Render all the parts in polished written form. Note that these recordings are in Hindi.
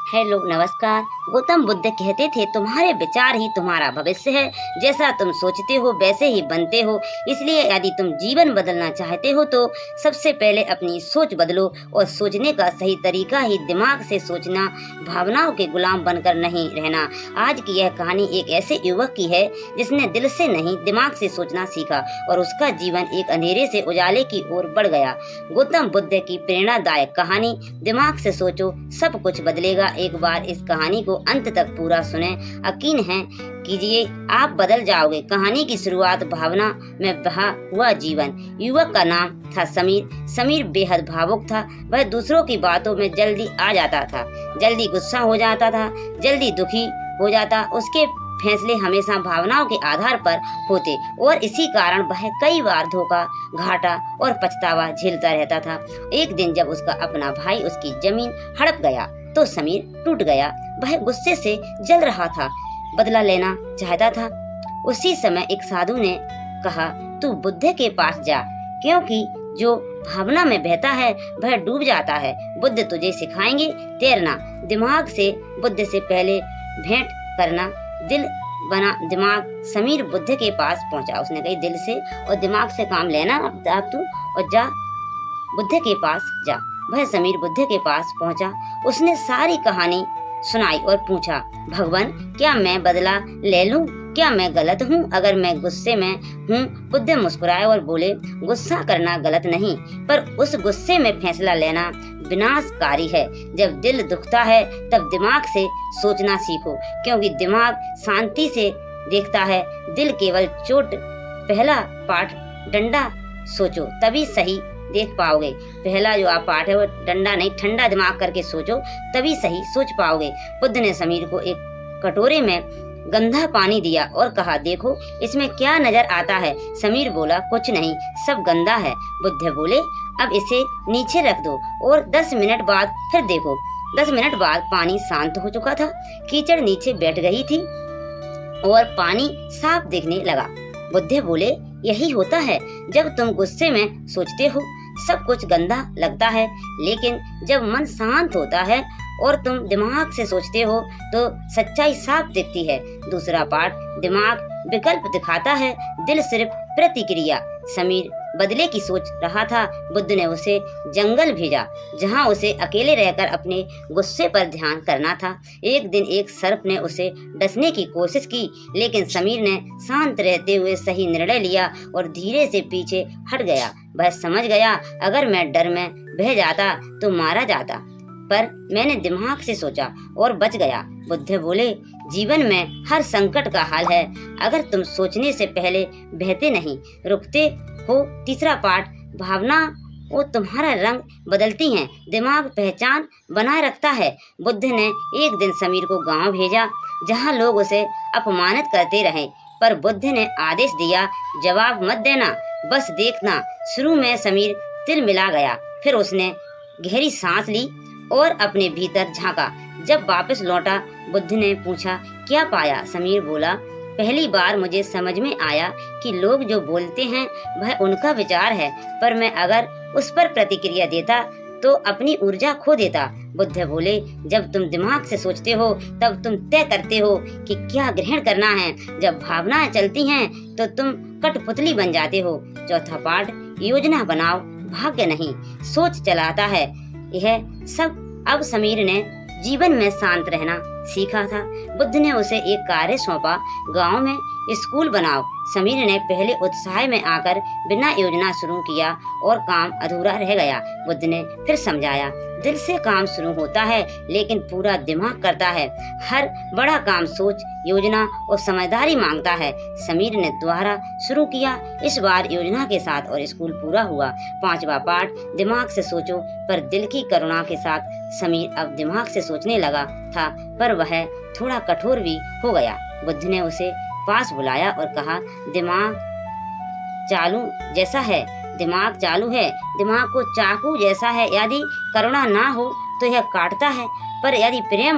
हेलो नमस्कार। गौतम बुद्ध कहते थे तुम्हारे विचार ही तुम्हारा भविष्य है। जैसा तुम सोचते हो वैसे ही बनते हो। इसलिए यदि तुम जीवन बदलना चाहते हो तो सबसे पहले अपनी सोच बदलो, और सोचने का सही तरीका ही दिमाग से सोचना, भावनाओं के गुलाम बनकर नहीं रहना। आज की यह कहानी एक ऐसे युवक की है जिसने दिल से नहीं दिमाग से सोचना सीखा और उसका जीवन एक अंधेरे से उजाले की ओर बढ़ गया। गौतम बुद्ध की प्रेरणादायक कहानी दिमाग से सोचो सब कुछ बदलेगा। एक बार इस कहानी को अंत तक पूरा सुने, यकीन है कीजिए आप बदल जाओगे। कहानी की शुरुआत भावना में बहा हुआ जीवन। युवक का नाम था समीर। समीर बेहद भावुक था। वह दूसरों की बातों में जल्दी आ जाता था, जल्दी गुस्सा हो जाता था, जल्दी दुखी हो जाता। उसके फैसले हमेशा भावनाओं के आधार पर होते और इसी कारण वह कई बार धोखा, घाटा और पछतावा झेलता रहता था। एक दिन जब उसका अपना भाई उसकी जमीन हड़प गया तो समीर टूट गया। वह गुस्से से जल रहा था, बदला लेना चाहता था। उसी समय एक साधु ने कहा, तू बुद्ध के पास जा, क्योंकि जो भावना में बहता है वह डूब जाता है। बुद्ध तुझे सिखाएंगे तैरना। दिमाग से बुद्ध से पहले भेंट करना, दिल बना दिमाग। समीर बुद्ध के पास पहुंचा। उसने कही दिल से और दिमाग से काम लेना अब तू, और जा बुद्ध के पास जा। वह समीर बुद्ध के पास पहुंचा। उसने सारी कहानी सुनाई और पूछा, भगवान क्या मैं बदला ले लूं? क्या मैं गलत हूँ अगर मैं गुस्से में हूँ? बुद्ध मुस्कुराए और बोले, गुस्सा करना गलत नहीं, पर उस गुस्से में फैसला लेना विनाशकारी है। जब दिल दुखता है तब दिमाग से सोचना सीखो, क्योंकि दिमाग शांति से देखता है, दिल केवल चोट। पहला पाठ डंडा सोचो तभी सही देख पाओगे। पहला जो आप पाठ है वो डंडा नहीं, ठंडा दिमाग करके सोचो तभी सही सोच पाओगे। बुद्ध ने समीर को एक कटोरे में गंदा पानी दिया और कहा, देखो इसमें क्या नजर आता है? समीर बोला, कुछ नहीं, सब गंदा है। बुद्ध बोले, अब इसे नीचे रख दो और 10 मिनट बाद फिर देखो। 10 मिनट बाद पानी शांत हो चुका था, कीचड़ नीचे बैठ गई थी और पानी साफ दिखने लगा। बुद्ध बोले, यही होता है जब तुम गुस्से में सोचते हो, सब कुछ गंदा लगता है, लेकिन जब मन शांत होता है और तुम दिमाग से सोचते हो तो सच्चाई साफ दिखती है। दूसरा पाठ, दिमाग विकल्प दिखाता है, दिल सिर्फ प्रतिक्रिया। समीर बदले की सोच रहा था। बुद्ध ने उसे जंगल भेजा, जहां उसे अकेले रहकर अपने गुस्से पर ध्यान करना था। एक दिन एक सर्प ने उसे डसने की कोशिश की, लेकिन समीर ने शांत रहते हुए सही निर्णय लिया और धीरे से पीछे हट गया। वह समझ गया, अगर मैं डर में बह जाता तो मारा जाता, पर मैंने दिमाग से सोचा और बच गया। बुद्ध बोले, जीवन में हर संकट का हल है अगर तुम सोचने से पहले बहते नहीं, रुकते हो। तीसरा पाठ, भावना वो तुम्हारा रंग बदलती हैं, दिमाग पहचान बनाए रखता है। बुद्ध ने एक दिन समीर को गांव भेजा, जहां लोग उसे अपमानित करते रहे, पर बुद्ध ने आदेश दिया, जवाब मत देना, बस देखना। शुरू में समीर तिल मिला गया, फिर उसने गहरी सांस ली और अपने भीतर झांका। जब वापस लौटा, बुद्ध ने पूछा, क्या पाया? समीर बोला, पहली बार मुझे समझ में आया कि लोग जो बोलते हैं वह उनका विचार है, पर मैं अगर उस पर प्रतिक्रिया देता तो अपनी ऊर्जा खो देता। बुद्ध बोले, जब तुम दिमाग से सोचते हो तब तुम तय करते हो कि क्या ग्रहण करना है। जब भावनाएं चलती हैं तो तुम कठपुतली बन जाते हो। चौथा पाठ, योजना बनाओ, भाग्य नहीं, सोच चलाता है। यह सब अब समीर ने जीवन में शांत रहना सीखा था। बुद्ध ने उसे एक कार्य सौंपा, गांव में स्कूल बनाओ। समीर ने पहले उत्साह में आकर बिना योजना शुरू किया और काम अधूरा रह गया। बुद्ध ने फिर समझाया, दिल से काम शुरू होता है लेकिन पूरा दिमाग करता है। हर बड़ा काम सोच, योजना और समझदारी मांगता है। समीर ने दोबारा शुरू किया, इस बार योजना के साथ, और स्कूल पूरा हुआ। पांचवा पाठ, दिमाग से सोचो पर दिल की करुणा के साथ। समीर अब दिमाग से सोचने लगा था, पर वह थोड़ा कठोर भी हो गया। बुद्ध ने उसे पास बुलाया और कहा, दिमाग चालू जैसा है, दिमाग चालू है, दिमाग को चाकू जैसा है। यदि करुणा ना हो तो यह काटता है, पर यदि प्रेम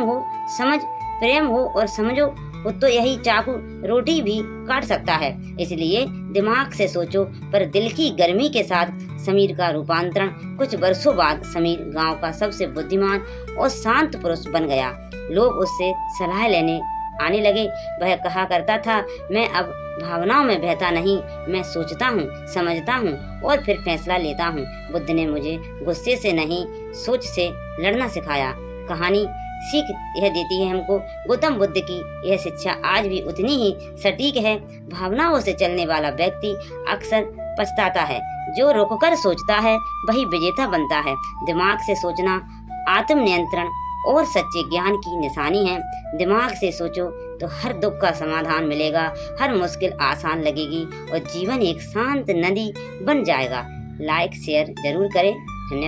हो और समझो वो तो यही चाकू रोटी भी काट सकता है। इसलिए दिमाग से सोचो। पर दिल की गर्मी के साथ समीर का रूपांतरण कुछ वर्षों बाद समीर गांव का सबसे बुद्धिमान और शांत पुरुष बन गया। लोग उससे सलाह लेने आने लगे। वह कहा करता था, मैं अब भावनाओं में बहता नहीं, मैं सोचता हूँ, समझता हूँ और फिर फैसला लेता हूँ। बुद्ध ने मुझे गुस्से से नहीं, सोच से लड़ना सिखाया। कहानी सीख यह देती है हमको, गौतम बुद्ध की यह शिक्षा आज भी उतनी ही सटीक है। भावनाओं से चलने वाला व्यक्ति अक्सर पछताता है। जो रुककर सोचता है वही विजेता बनता है। दिमाग से सोचना आत्मनियंत्रण और सच्चे ज्ञान की निशानी है। दिमाग से सोचो तो हर दुख का समाधान मिलेगा, हर मुश्किल आसान लगेगी और जीवन एक शांत नदी बन जाएगा। लाइक शेयर जरूर करें। धन्यवाद।